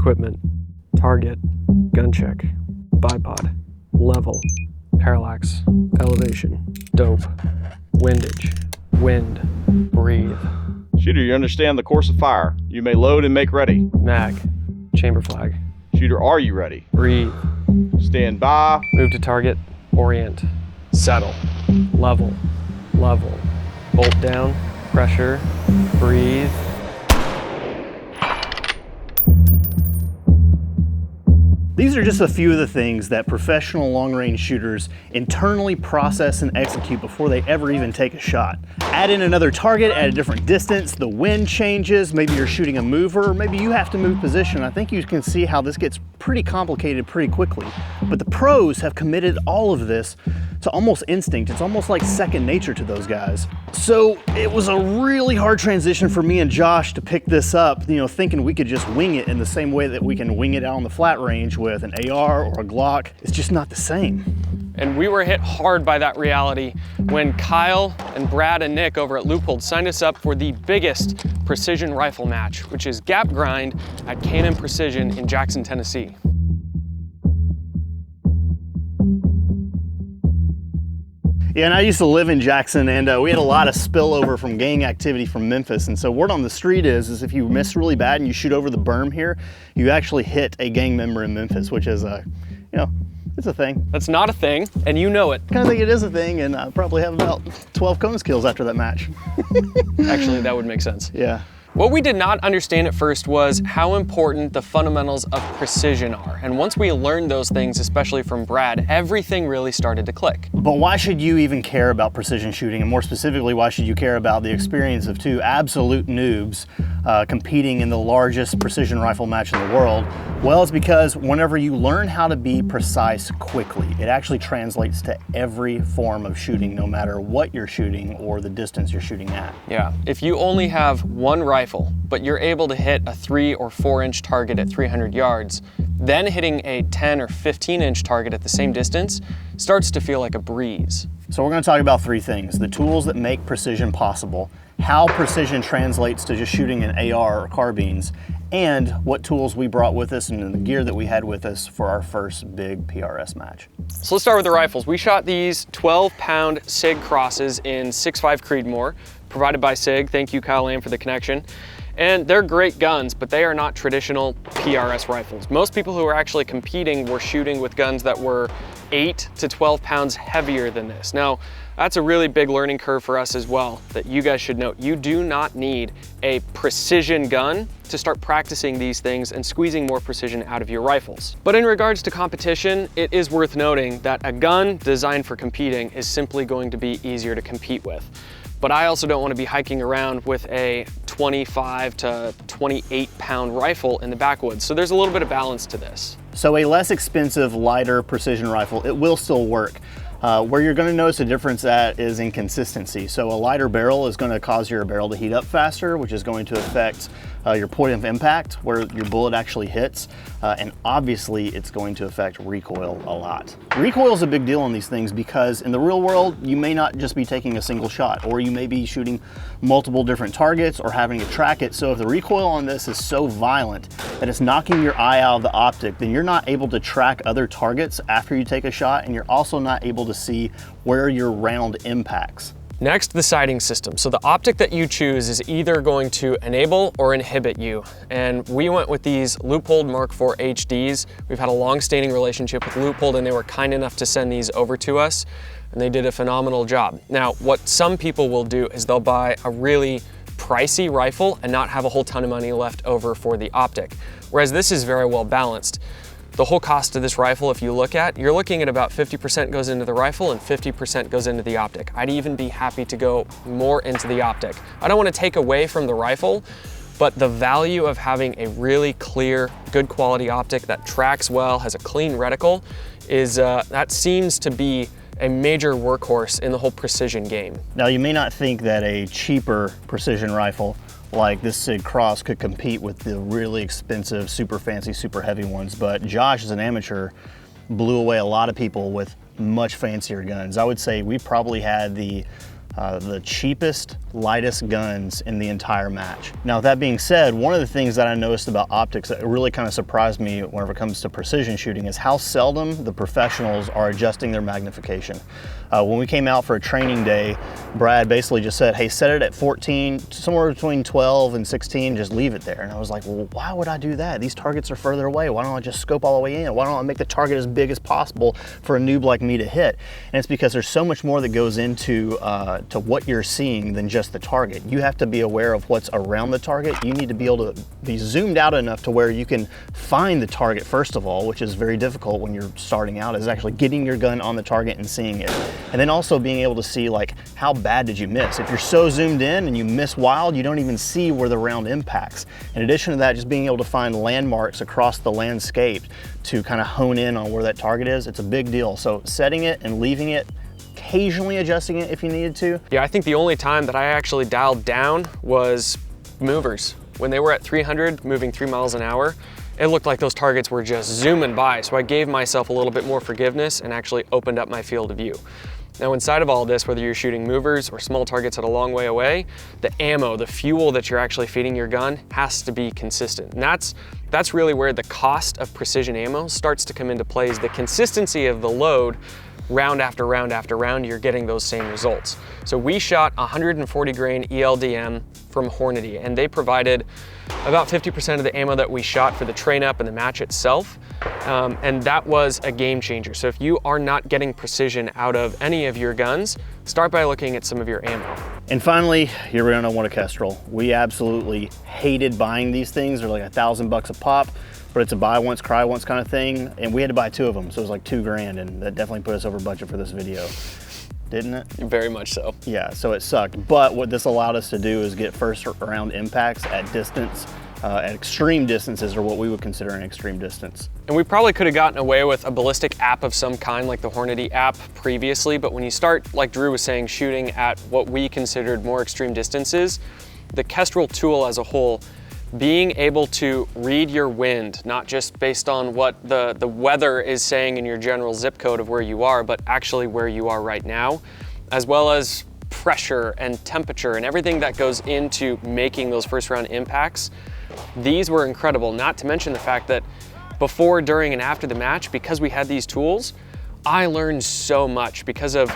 equipment, target, gun check, bipod, level, parallax, elevation, dope, windage, wind, breathe. Shooter, you understand the course of fire. You may load and make ready. Mag, chamber flag. Shooter, are you ready? Breathe. Stand by. Move to target, orient, settle, level, level, bolt down, pressure, breathe. These are just a few of the things that professional long-range shooters internally process and execute before they ever even take a shot. Add in another target at a different distance, the wind changes, maybe you're shooting a mover, maybe you have to move position. I think you can see how this gets pretty complicated pretty quickly. But the pros have committed all of this to almost instinct. It's almost like second nature to those guys. So it was a really hard transition for me and Josh to pick this up, thinking we could just wing it in the same way that we can wing it out on the flat range with an AR or a Glock. It's just not the same. And we were hit hard by that reality when Kyle and Brad and Nick over at Leupold signed us up for the biggest precision rifle match, which is Gap Grind at Cannon Precision in Jackson, Tennessee. Yeah, and I used to live in Jackson, and we had a lot of spillover from gang activity from Memphis. And so word on the street is if you miss really bad and you shoot over the berm here, you actually hit a gang member in Memphis, which is it's a thing. That's not a thing, and you know it. I kind of think it is a thing, and I probably have about 12 Cones kills after that match. Actually, that would make sense. Yeah. What we did not understand at first was how important the fundamentals of precision are. And once we learned those things, especially from Brad, everything really started to click. But why should you even care about precision shooting? And more specifically, why should you care about the experience of two absolute noobs competing in the largest precision rifle match in the world? Well, it's because whenever you learn how to be precise quickly, it actually translates to every form of shooting, no matter what you're shooting or the distance you're shooting at. Yeah, if you only have one rifle, but you're able to hit a 3 or 4 inch target at 300 yards, then hitting a 10 or 15 inch target at the same distance starts to feel like a breeze. So we're going to talk about three things: the tools that make precision possible, how precision translates to just shooting an AR or carbines, and what tools we brought with us and the gear that we had with us for our first big PRS match. So let's start with the rifles. We shot these 12-pound SIG crosses in 6.5 Creedmoor, provided by SIG. Thank you, Kyle Lamb, for the connection. And they're great guns, but they are not traditional PRS rifles. Most people who are actually competing were shooting with guns that were 8 to 12 pounds heavier than this. Now, that's a really big learning curve for us as well, that you guys should note. You do not need a precision gun to start practicing these things and squeezing more precision out of your rifles. But in regards to competition, it is worth noting that a gun designed for competing is simply going to be easier to compete with. But I also don't want to be hiking around with a 25 to 28 pound rifle in the backwoods. So there's a little bit of balance to this. So a less expensive, lighter precision rifle, it will still work. Where you're going to notice a difference at is in consistency. So a lighter barrel is going to cause your barrel to heat up faster, which is going to affect your point of impact, where your bullet actually hits. And obviously it's going to affect recoil a lot. Recoil is a big deal on these things because in the real world, you may not just be taking a single shot, or you may be shooting multiple different targets or having to track it. So if the recoil on this is so violent that it's knocking your eye out of the optic, then you're not able to track other targets after you take a shot, and you're also not able to see where your round impacts. Next, the sighting system. So the optic that you choose is either going to enable or inhibit you. And we went with these Leupold Mark IV HDs. We've had a long-standing relationship with Leupold, and they were kind enough to send these over to us, and they did a phenomenal job. Now, what some people will do is they'll buy a really pricey rifle and not have a whole ton of money left over for the optic, whereas this is very well balanced. The whole cost of this rifle, if you look at, you're looking at about 50% goes into the rifle and 50% goes into the optic. I'd even be happy to go more into the optic. I don't want to take away from the rifle, but the value of having a really clear, good quality optic that tracks well, has a clean reticle, is that seems to be a major workhorse in the whole precision game. Now, you may not think that a cheaper precision rifle like this SIG Cross could compete with the really expensive, super fancy, super heavy ones, but Josh, as an amateur, blew away a lot of people with much fancier guns. I would say we probably had the cheapest, lightest guns in the entire match. Now, that being said, one of the things that I noticed about optics that really kind of surprised me whenever it comes to precision shooting is how seldom the professionals are adjusting their magnification. When we came out for a training day, Brad basically just said, hey, set it at 14, somewhere between 12 and 16, just leave it there. And I was like, well, why would I do that? These targets are further away. Why don't I just scope all the way in? Why don't I make the target as big as possible for a noob like me to hit? And it's because there's so much more that goes into to what you're seeing than just the target. You have to be aware of what's around the target. You need to be able to be zoomed out enough to where you can find the target first of all, which is very difficult when you're starting out, is actually getting your gun on the target and seeing it. And then also being able to see, like, how bad did you miss? If you're so zoomed in and you miss wild, you don't even see where the round impacts. In addition to that, just being able to find landmarks across the landscape to kind of hone in on where that target is, it's a big deal. So setting it and leaving it, occasionally adjusting it if you needed to. Yeah, I think the only time that I actually dialed down was movers. When they were at 300, moving 3 miles an hour, it looked like those targets were just zooming by. So I gave myself a little bit more forgiveness and actually opened up my field of view. Now, inside of all this, whether you're shooting movers or small targets at a long way away, the ammo, the fuel that you're actually feeding your gun has to be consistent. And that's really where the cost of precision ammo starts to come into play, is the consistency of the load. Round after round after round, you're getting those same results. So we shot 140 grain ELDM from Hornady, and they provided about 50% of the ammo that we shot for the train up and the match itself. And that was a game changer. So if you are not getting precision out of any of your guns, start by looking at some of your ammo. And finally, you're gonna want a Kestrel. We absolutely hated buying these things. They're like $1,000 a pop, but it's a buy once, cry once kind of thing. And we had to buy 2 of them, so it was like $2 grand, and that definitely put us over budget for this video, didn't it? Very much so. Yeah, so it sucked. But what this allowed us to do is get first round impacts at distance, at extreme distances, or what we would consider an extreme distance. And we probably could have gotten away with a ballistic app of some kind like the Hornady app previously, but when you start, like Drew was saying, shooting at what we considered more extreme distances, the Kestrel tool as a whole, being able to read your wind, not just based on what the weather is saying in your general zip code of where you are, but actually where you are right now, as well as pressure and temperature and everything that goes into making those first round impacts. These were incredible, not to mention the fact that before, during, and after the match, because we had these tools, I learned so much because of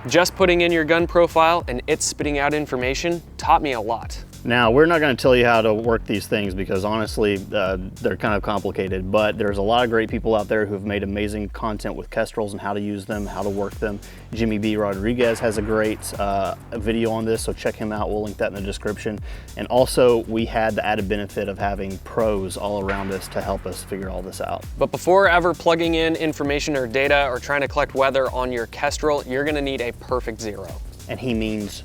just putting in your gun profile and it spitting out information taught me a lot. Now, we're not going to tell you how to work these things because honestly, they're kind of complicated, but there's a lot of great people out there who've made amazing content with Kestrels and how to use them, how to work them. Jimmy B. Rodriguez has a great video on this, so check him out. We'll link that in the description. And also, we had the added benefit of having pros all around us to help us figure all this out. But before ever plugging in information or data or trying to collect weather on your Kestrel, you're going to need a perfect zero. And he means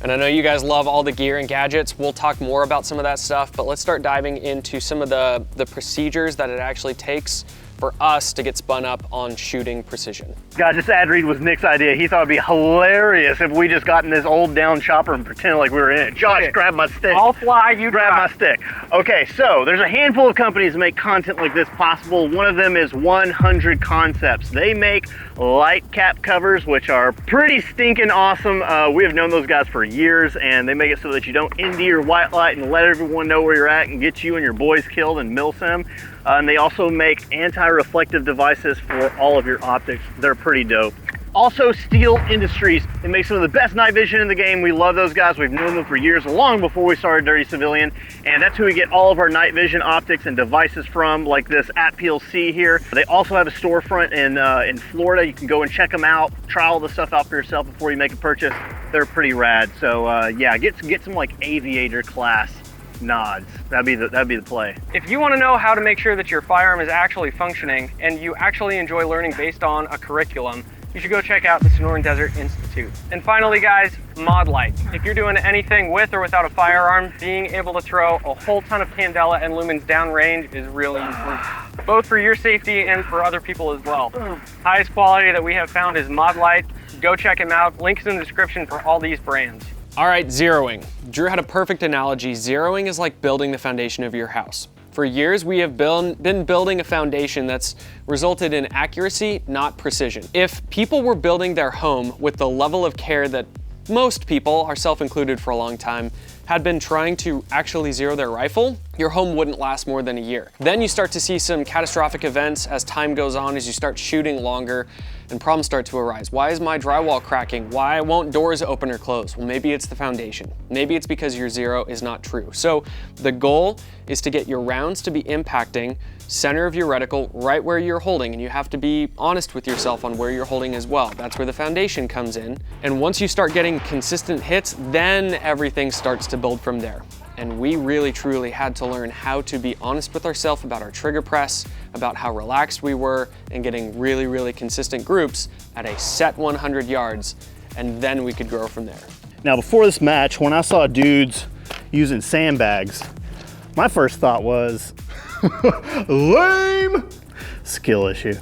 And I know you guys love all the gear and gadgets. We'll talk more about some of that stuff, but let's start diving into some of the procedures that it actually takes for us to get spun up on shooting precision. Guys, this ad read was Nick's idea. He thought it'd be hilarious if we just got in this old down chopper and pretended like we were in it. Josh, okay, grab my stick. I'll fly, you grab my stick. Okay, so there's a handful of companies that make content like this possible. One of them is 100 Concepts. They make light cap covers, which are pretty stinking awesome. We have known those guys for years, and they make it so that you don't ND your white light and let everyone know where you're at and get you and your boys killed in milsim. And they also make anti-reflective devices for all of your optics. They're pretty dope. Also, Steel Industries. They make some of the best night vision in the game. We love those guys. We've known them for years, long before we started Dirty Civilian. And that's who we get all of our night vision optics and devices from, like this ATPLC here. They also have a storefront in Florida. You can go and check them out, try all the stuff out for yourself before you make a purchase. They're pretty rad. So yeah, get some like aviator class nods. That'd be the play. If you want to know how to make sure that your firearm is actually functioning and you actually enjoy learning based on a curriculum, you should go check out the Sonoran Desert Institute. And finally, guys, mod light. If you're doing anything with or without a firearm, being able to throw a whole ton of candela and lumens downrange is really important, both for your safety and for other people as well. Highest quality that we have found is mod light. Go check them out. Links in the description for all these brands. All right, zeroing. Drew had a perfect analogy. Zeroing is like building the foundation of your house. For years, we have been building a foundation that's resulted in accuracy, not precision. If people were building their home with the level of care that most people, ourselves included for a long time, had been trying to actually zero their rifle, your home wouldn't last more than a year. Then you start to see some catastrophic events as time goes on, as you start shooting longer, and problems start to arise. Why is my drywall cracking? Why won't doors open or close? Well, maybe it's the foundation. Maybe it's because your zero is not true. So the goal is to get your rounds to be impacting center of your reticle right where you're holding, and you have to be honest with yourself on where you're holding as well. That's where the foundation comes in. And once you start getting consistent hits, then everything starts to build from there. And we really truly had to learn how to be honest with ourselves about our trigger press, about how relaxed we were, and getting really, really consistent groups at a set 100 yards, and then we could grow from there. Now, before this match, when I saw dudes using sandbags, my first thought was, lame! Skill issue.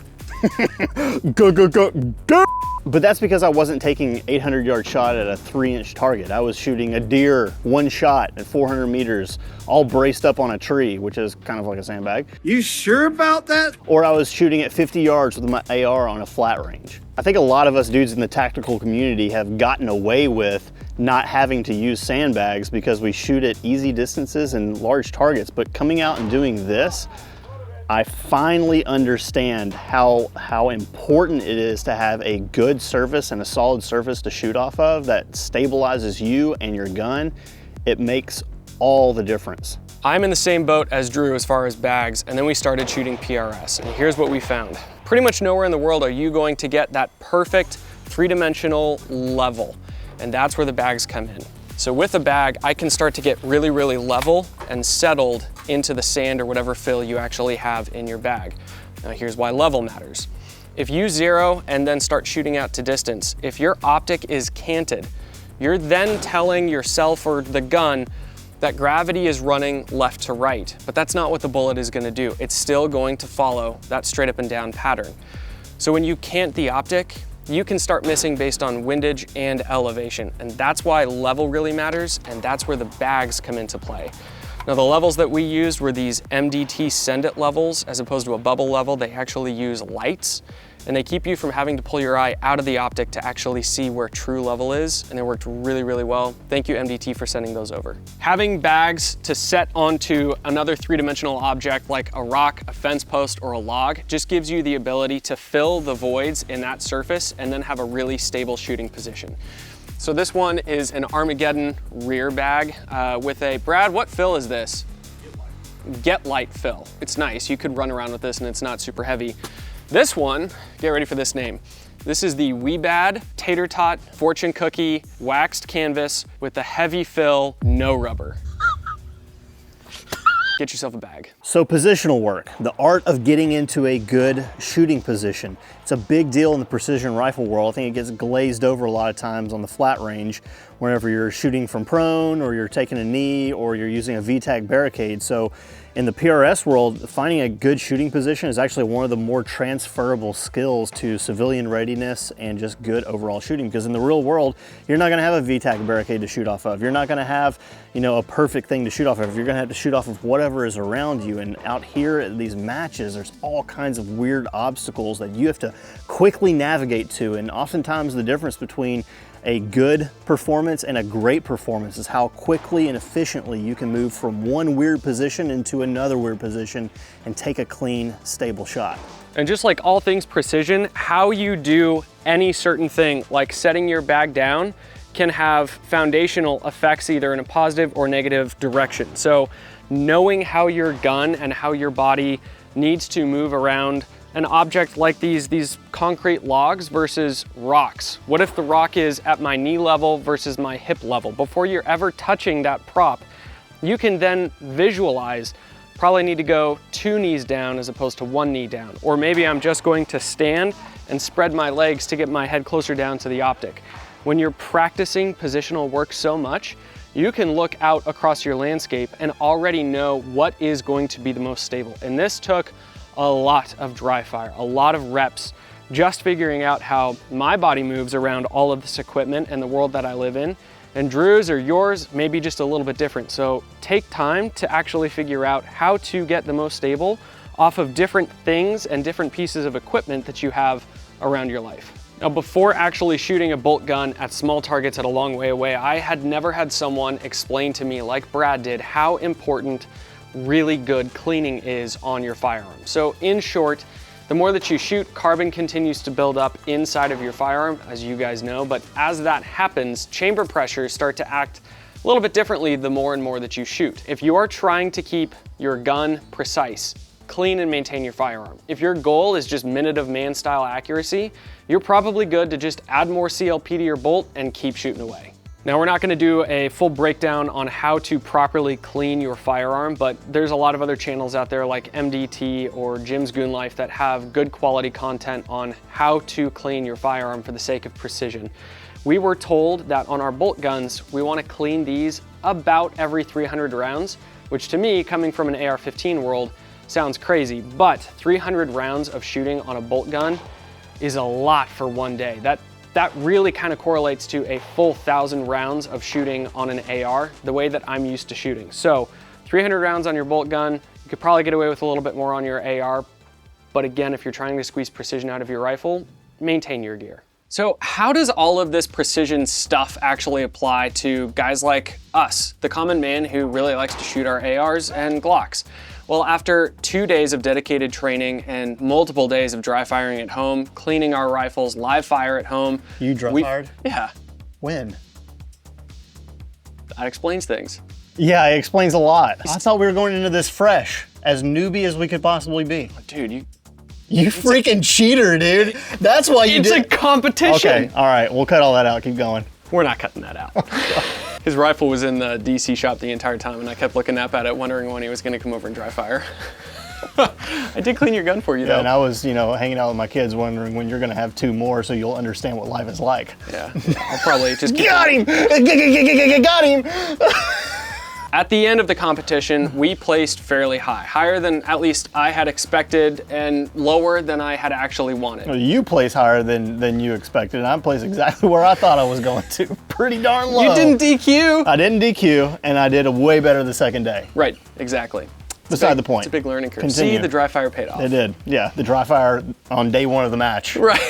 Go. But that's because I wasn't taking 800-yard shot at a 3-inch target. I was shooting a deer, one shot at 400 meters, all braced up on a tree, which is kind of like a sandbag. You sure about that? Or I was shooting at 50 yards with my AR on a flat range. I think a lot of us dudes in the tactical community have gotten away with not having to use sandbags because we shoot at easy distances and large targets, but coming out and doing this, I finally understand how important it is to have a good surface and a solid surface to shoot off of that stabilizes you and your gun. It makes all the difference. I'm in the same boat as Drew as far as bags, and then we started shooting PRS, and here's what we found. Pretty much nowhere in the world are you going to get that perfect three-dimensional level, and that's where the bags come in. So with a bag, I can start to get really, really level and settled into the sand or whatever fill you actually have in your bag. Now here's why level matters. If you zero and then start shooting out to distance, if your optic is canted, you're then telling yourself or the gun that gravity is running left to right, but that's not what the bullet is gonna do. It's still going to follow that straight up and down pattern. So when you cant the optic, you can start missing based on windage and elevation. And that's why level really matters, and that's where the bags come into play. Now the levels that we used were these MDT send it levels as opposed to a bubble level. They actually use lights, and they keep you from having to pull your eye out of the optic to actually see where true level is, and it worked really, really well. Thank you, MDT, for sending those over. Having bags to set onto another three-dimensional object like a rock, a fence post, or a log just gives you the ability to fill the voids in that surface and then have a really stable shooting position. So this one is an Armageddon rear bag with a, Brad, what fill is this? Get light fill. It's nice. You could run around with this and it's not super heavy. This one, get ready for this name. This is the Weebad Tater Tot Fortune Cookie waxed canvas with a heavy fill, no rubber. Get yourself a bag. So positional work, the art of getting into a good shooting position. It's a big deal in the precision rifle world. I think it gets glazed over a lot of times on the flat range whenever you're shooting from prone or you're taking a knee or you're using a VTAC barricade. So in the PRS world, finding a good shooting position is actually one of the more transferable skills to civilian readiness and just good overall shooting, because in the real world, you're not gonna have a VTAC barricade to shoot off of. You're not gonna have, you know, a perfect thing to shoot off of. You're gonna have to shoot off of whatever is around you. And out here at these matches, there's all kinds of weird obstacles that you have to quickly navigate to. And oftentimes the difference between a good performance and a great performance is how quickly and efficiently you can move from one weird position into another weird position and take a clean, stable shot. And just like all things precision, how you do any certain thing, like setting your bag down, can have foundational effects either in a positive or negative direction. So knowing how your gun and how your body needs to move around an object like these concrete logs versus rocks. What if the rock is at my knee level versus my hip level? Before you're ever touching that prop, you can then visualize, probably need to go 2 knees down as opposed to 1 knee down. Or maybe I'm just going to stand and spread my legs to get my head closer down to the optic. When you're practicing positional work so much, you can look out across your landscape and already know what is going to be the most stable. And this took a lot of dry fire, a lot of reps, just figuring out how my body moves around all of this equipment and the world that I live in. And Drew's or yours may be just a little bit different. So take time to actually figure out how to get the most stable off of different things and different pieces of equipment that you have around your life. Now, before actually shooting a bolt gun at small targets at a long way away, I had never had someone explain to me, like Brad did, how important really good cleaning is on your firearm. So in short, the more that you shoot, carbon continues to build up inside of your firearm, as you guys know, but as that happens, chamber pressures start to act a little bit differently the more and more that you shoot. If you are trying to keep your gun precise, clean and maintain your firearm. If your goal is just minute of man style accuracy, you're probably good to just add more CLP to your bolt and keep shooting away. Now, we're not gonna do a full breakdown on how to properly clean your firearm, but there's a lot of other channels out there like MDT or Jim's Goon Life that have good quality content on how to clean your firearm for the sake of precision. We were told that on our bolt guns, we wanna clean these about every 300 rounds, which to me, coming from an AR-15 world, sounds crazy, but 300 rounds of shooting on a bolt gun is a lot for one day. That really kind of correlates to a full 1,000 rounds of shooting on an AR, the way that I'm used to shooting. So 300 rounds on your bolt gun, you could probably get away with a little bit more on your AR, but again, if you're trying to squeeze precision out of your rifle, maintain your gear. So how does all of this precision stuff actually apply to guys like us, the common man who really likes to shoot our ARs and Glocks? Well, after 2 days of dedicated training and multiple days of dry firing at home, cleaning our rifles, live fire at home. You dry fired? Yeah. When? That explains things. Yeah, it explains a lot. I thought we were going into this fresh, as newbie as we could possibly be. Dude, You freaking cheater, dude. That's why you did. It's a competition. Okay, all right, we'll cut all that out. Keep going. We're not cutting that out. His rifle was in the DC shop the entire time, and I kept looking up at it, wondering when he was gonna come over and dry fire. I did clean your gun for you, though. And I was, hanging out with my kids, wondering when you're gonna have 2 more, so you'll understand what life is like. Yeah, I'll probably just keep Got him! Got him! At the end of the competition, we placed fairly high, higher than at least I had expected and lower than I had actually wanted. You placed higher than you expected, and I placed exactly where I thought I was going to. Pretty darn low. You didn't DQ. I didn't DQ, and I did way better the second day. Right, exactly. Beside the point. It's a big learning curve. Continue. See, the dry fire paid off. It did, yeah. The dry fire on day 1 of the match. Right.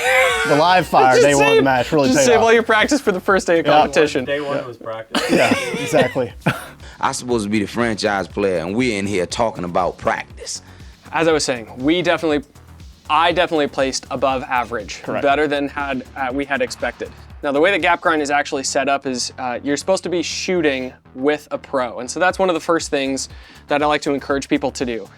The live fire day 1 of the match really paid off. Just save all your practice for the first day of competition. Day one was practice. Yeah, exactly. I'm supposed to be the franchise player, and we're in here talking about practice. As I was saying, I definitely placed above average, Correct. better than we had expected. Now, the way that Gap Grind is actually set up is you're supposed to be shooting with a pro, and so that's one of the first things that I like to encourage people to do.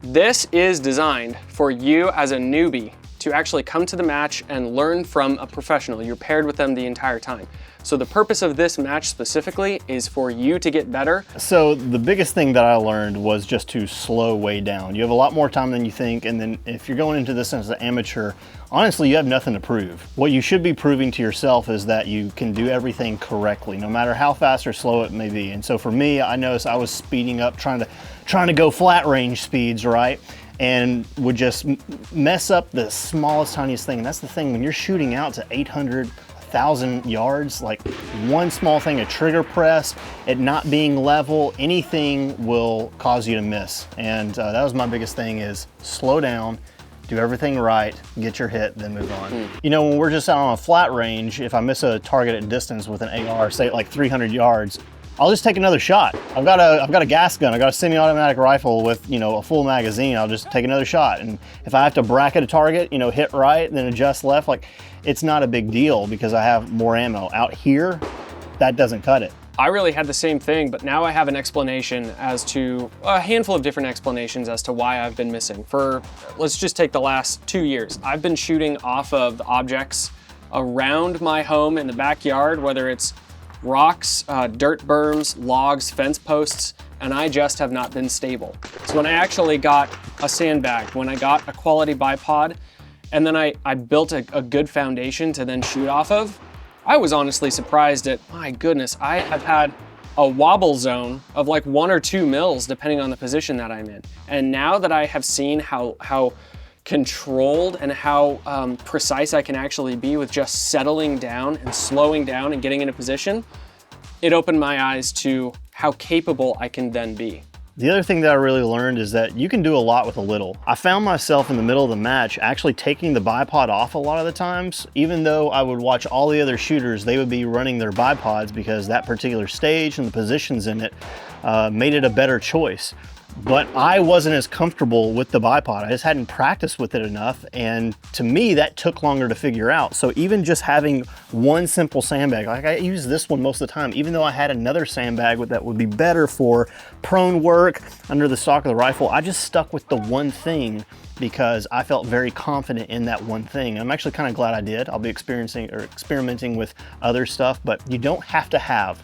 This is designed for you as a newbie to actually come to the match and learn from a professional. You're paired with them the entire time. So the purpose of this match specifically is for you to get better. So the biggest thing that I learned was just to slow way down. You have a lot more time than you think, and then if you're going into this as an amateur, honestly, you have nothing to prove. What you should be proving to yourself is that you can do everything correctly, no matter how fast or slow it may be. And so for me, I noticed I was speeding up, trying to go flat range speeds, right? And would just mess up the smallest, tiniest thing. And that's the thing, when you're shooting out to 800, 1,000 yards, like one small thing, a trigger press, it not being level, anything will cause you to miss. And that was my biggest thing, is slow down, do everything right, get your hit, then move on. You know, when we're just out on a flat range, if I miss a target at distance with an AR, say at like 300 yards, I'll just take another shot. I've got a gas gun. I've got a semi-automatic rifle with, a full magazine. I'll just take another shot. And if I have to bracket a target, hit right, then adjust left, like, it's not a big deal because I have more ammo. Out here, that doesn't cut it. I really had the same thing, but now I have an explanation as to, a handful of different explanations as to why I've been missing. Let's just take the last 2 years. I've been shooting off of the objects around my home in the backyard, whether it's rocks, dirt berms, logs, fence posts, and I just have not been stable. So when I actually got a sandbag, when I got a quality bipod, and then I built a good foundation to then shoot off of, I was honestly surprised at, my goodness, I have had a wobble zone of like 1 or 2 mils, depending on the position that I'm in. And now that I have seen how controlled and how precise I can actually be with just settling down and slowing down and getting in a position, it opened my eyes to how capable I can then be. The other thing that I really learned is that you can do a lot with a little. I found myself in the middle of the match actually taking the bipod off a lot of the times. Even though I would watch all the other shooters, they would be running their bipods because that particular stage and the positions in it made it a better choice. But I wasn't as comfortable with the bipod. I just hadn't practiced with it enough, and to me that took longer to figure out. So even just having one simple sandbag, like I use this one most of the time, even though I had another sandbag that would be better for prone work under the stock of the rifle, I just stuck with the one thing because I felt very confident in that one thing. I'm actually kind of glad I did. I'll be experimenting with other stuff, but you don't have to have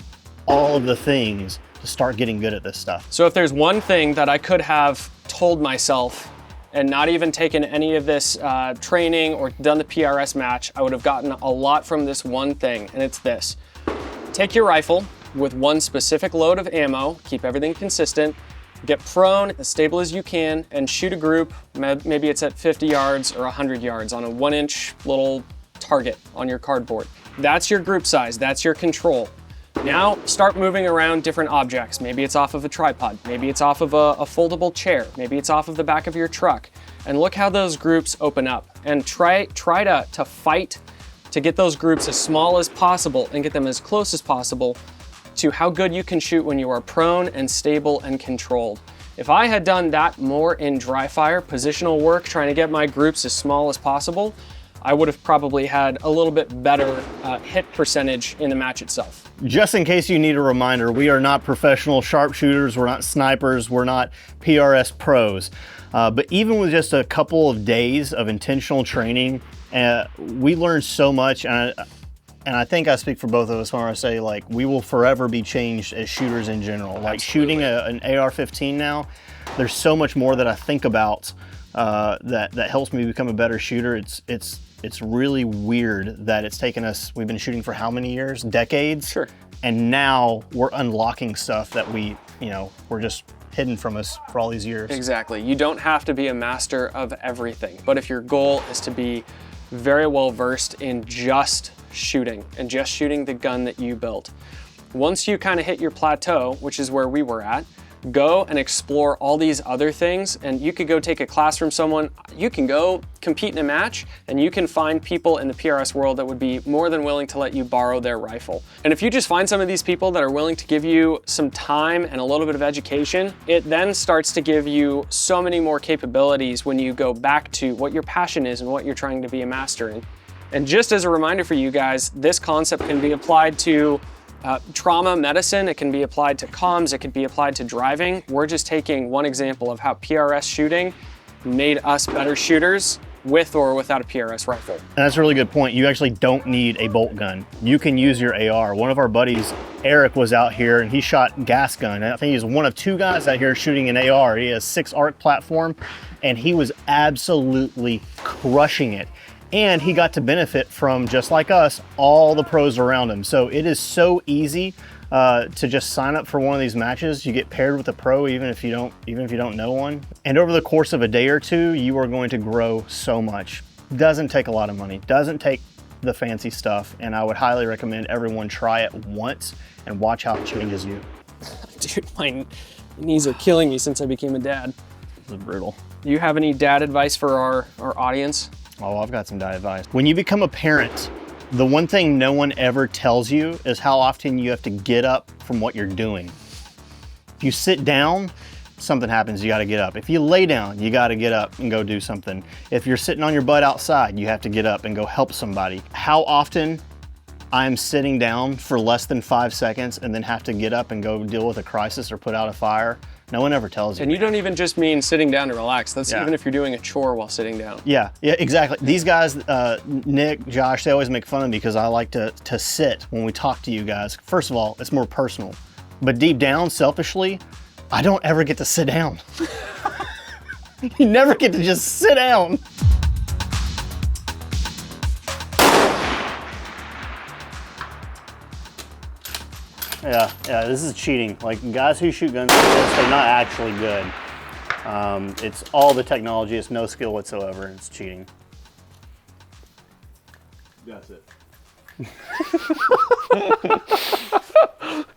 all of the things to start getting good at this stuff. So if there's one thing that I could have told myself and not even taken any of this training or done the PRS match, I would have gotten a lot from this one thing, and it's this. Take your rifle with one specific load of ammo, keep everything consistent, get prone as stable as you can, and shoot a group, maybe it's at 50 yards or 100 yards on a 1-inch little target on your cardboard. That's your group size, that's your control. Now start moving around different objects. Maybe it's off of a tripod, maybe it's off of a foldable chair, maybe it's off of the back of your truck. And look how those groups open up, and try to fight to get those groups as small as possible and get them as close as possible to how good you can shoot when you are prone and stable and controlled. If I had done that more in dry fire, positional work, trying to get my groups as small as possible, I would have probably had a little bit better hit percentage in the match itself. Just in case you need a reminder, we are not professional sharpshooters, we're not snipers, we're not PRS pros. But even with just a couple of days of intentional training, we learned so much, and I think I speak for both of us when I say, like, we will forever be changed as shooters in general. Like shooting an AR-15 now, there's so much more that I think about that helps me become a better shooter. It's really weird that it's taken us, we've been shooting for how many years? Decades? Sure. And now we're unlocking stuff that we're just hidden from us for all these years. Exactly. You don't have to be a master of everything, but if your goal is to be very well versed in just shooting and just shooting the gun that you built, once you kind of hit your plateau, which is where we were at, go and explore all these other things, and you could go take a class from someone, you can go compete in a match, and you can find people in the PRS world that would be more than willing to let you borrow their rifle. And if you just find some of these people that are willing to give you some time and a little bit of education, it then starts to give you so many more capabilities when you go back to what your passion is and what you're trying to be a master in. And just as a reminder for you guys, this concept can be applied to trauma medicine, it can be applied to comms, it can be applied to driving. We're just taking one example of how PRS shooting made us better shooters with or without a PRS rifle. And that's a really good point. You actually don't need a bolt gun. You can use your AR. One of our buddies, Eric, was out here and he shot gas gun. I think he's one of 2 guys out here shooting an AR. He has 6 arc platform and he was absolutely crushing it. And he got to benefit from, just like us, all the pros around him. So it is so easy to just sign up for one of these matches. You get paired with a pro even if you don't know one. And over the course of a day or 2, you are going to grow so much. Doesn't take a lot of money, doesn't take the fancy stuff, and I would highly recommend everyone try it once and watch how it changes you. Dude, my knees are killing me since I became a dad. It's brutal. Do you have any dad advice for our audience? Oh, I've got some dad advice. When you become a parent, the one thing no one ever tells you is how often you have to get up from what you're doing. If you sit down, something happens, you gotta get up. If you lay down, you gotta get up and go do something. If you're sitting on your butt outside, you have to get up and go help somebody. How often I'm sitting down for less than 5 seconds and then have to get up and go deal with a crisis or put out a fire? No one ever tells you. And you don't even just mean sitting down to relax. That's even if you're doing a chore while sitting down. Yeah, exactly. These guys, Nick, Josh, they always make fun of me because I like to sit when we talk to you guys. First of all, it's more personal. But deep down, selfishly, I don't ever get to sit down. You never get to just sit down. Yeah, this is cheating. Like, guys who shoot guns like this, they're not actually good. It's all the technology, it's no skill whatsoever, it's cheating. That's it.